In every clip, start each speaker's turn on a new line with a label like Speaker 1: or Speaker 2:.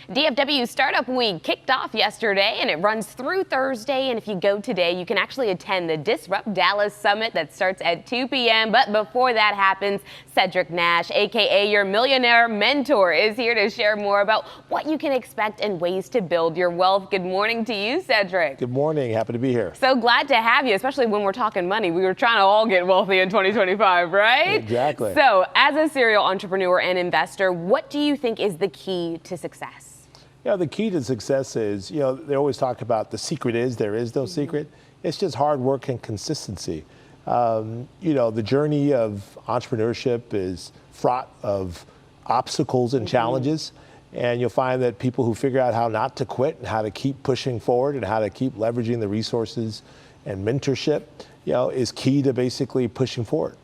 Speaker 1: DFW Startup Week kicked off yesterday and it runs through Thursday. And if you go today, you can actually attend the Disrupt Dallas Summit that starts at 2 p.m. But before that happens, Cedric Nash, aka your millionaire mentor, is here to share more about what you can expect and ways to build your wealth. Good morning to you, Cedric.
Speaker 2: Good morning. Happy to be here.
Speaker 1: So glad to have you, especially when we're talking money. We were trying to all get wealthy in 2025, right?
Speaker 2: Exactly.
Speaker 1: So as a serial entrepreneur and investor, what do you think is the key to success?
Speaker 2: The key to success is, they always talk about the secret is there is no secret. It's just hard work and consistency. The journey of entrepreneurship is fraught of obstacles and challenges. And you'll find that people who figure out how not to quit and how to keep pushing forward and how to keep leveraging the resources and mentorship, is key to basically pushing forward.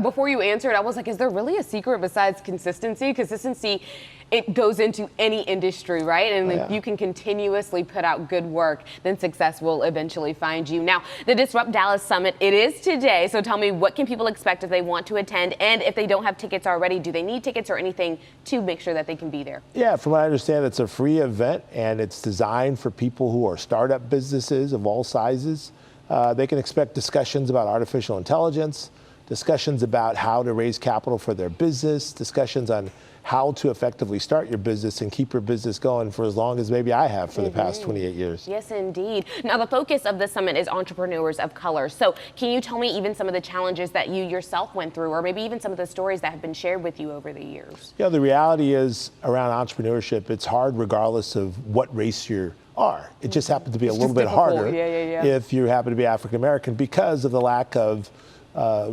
Speaker 1: Before you answered, I was like, is there really a secret besides consistency? Consistency, it goes into any industry, right? And if you can continuously put out good work, then success will eventually find you. Now, the Disrupt Dallas Summit, it is today. So tell me, what can people expect if they want to attend? And if they don't have tickets already, do they need tickets or anything to make sure that they can be there?
Speaker 2: Yeah, from what I understand, it's a free event and it's designed for people who are startup businesses of all sizes. They can expect discussions about artificial intelligence, discussions about how to raise capital for their business, discussions on how to effectively start your business and keep your business going for as long as maybe I have for the past 28 years.
Speaker 1: Yes, indeed. Now, the focus of the summit is entrepreneurs of color. So can you tell me even some of the challenges that you yourself went through, or maybe even some of the stories that have been shared with you over the years?
Speaker 2: The reality is around entrepreneurship, it's hard regardless of what race you are. It just happens to be a little bit harder if you happen to be African American because of the lack of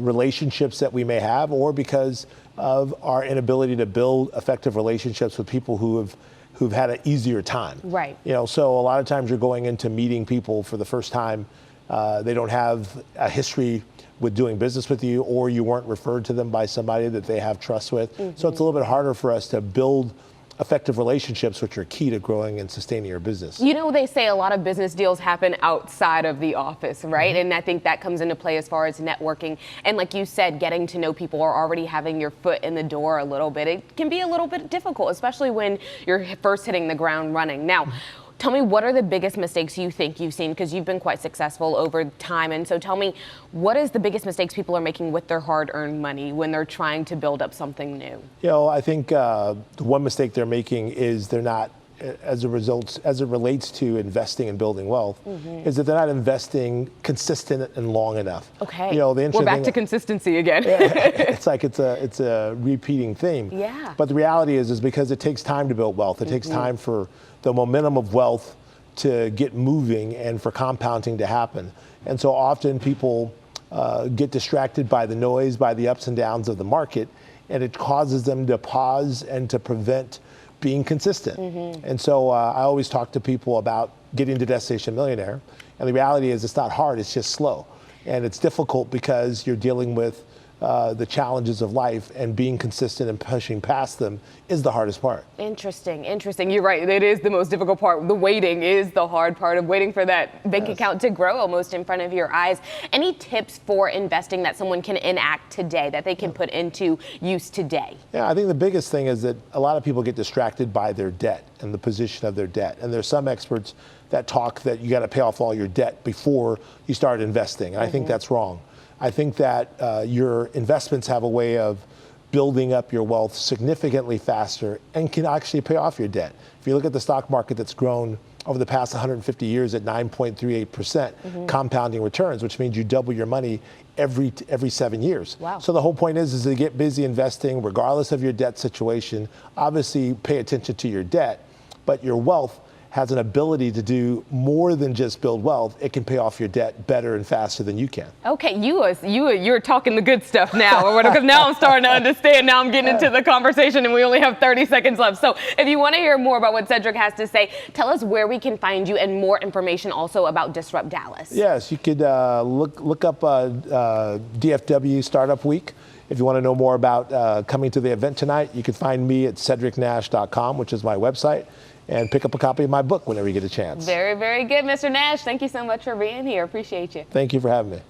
Speaker 2: relationships that we may have, or because of our inability to build effective relationships with people who've had an easier time.
Speaker 1: Right.
Speaker 2: So a lot of times you're going into meeting people for the first time. They don't have a history with doing business with you, or you weren't referred to them by somebody that they have trust with. So it's a little bit harder for us to build effective relationships, which are key to growing and sustaining your business.
Speaker 1: They say a lot of business deals happen outside of the office, right? And I think that comes into play as far as networking. And like you said, getting to know people or already having your foot in the door a little bit. It can be a little bit difficult, especially when you're first hitting the ground running. Now, tell me, what are the biggest mistakes you think you've seen? Because you've been quite successful over time. And so tell me, what is the biggest mistakes people are making with their hard-earned money when they're trying to build up something new?
Speaker 2: I think the one mistake they're making is they're not, as it relates to investing and building wealth, is that they're not investing consistent and long enough.
Speaker 1: Okay, we're back to consistency again.
Speaker 2: It's like it's a repeating theme.
Speaker 1: Yeah.
Speaker 2: But the reality is because it takes time to build wealth. It takes time for the momentum of wealth to get moving and for compounding to happen. And so often people get distracted by the noise, by the ups and downs of the market, and it causes them to pause and to prevent being consistent. And so I always talk to people about getting to Destination Millionaire. And the reality is it's not hard, it's just slow. And it's difficult because you're dealing with the challenges of life, and being consistent and pushing past them is the hardest part.
Speaker 1: Interesting. You're right. It is the most difficult part. The waiting is the hard part of waiting for that bank account to grow almost in front of your eyes. Any tips for investing that someone can enact today, that they can put into use today? Yeah,
Speaker 2: I think the biggest thing is that a lot of people get distracted by their debt and the position of their debt. And there's some experts that talk that you got to pay off all your debt before you start investing. And I think that's wrong. I think that your investments have a way of building up your wealth significantly faster and can actually pay off your debt. If you look at the stock market that's grown over the past 150 years at 9.38% compounding returns, which means you double your money every 7 years.
Speaker 1: Wow.
Speaker 2: So the whole point is to get busy investing regardless of your debt situation. Obviously pay attention to your debt, but your wealth has an ability to do more than just build wealth. It can pay off your debt better and faster than you can.
Speaker 1: Okay, you're talking the good stuff now, because now I'm starting to understand. Now I'm getting into the conversation, and we only have 30 seconds left. So if you want to hear more about what Cedric has to say, tell us where we can find you and more information also about Disrupt Dallas.
Speaker 2: Yes, you could look up DFW Startup Week. If you want to know more about coming to the event tonight, you can find me at cedricnash.com, which is my website, and pick up a copy of my book whenever you get a chance.
Speaker 1: Very, very good, Mr. Nash. Thank you so much for being here. Appreciate you.
Speaker 2: Thank you for having me.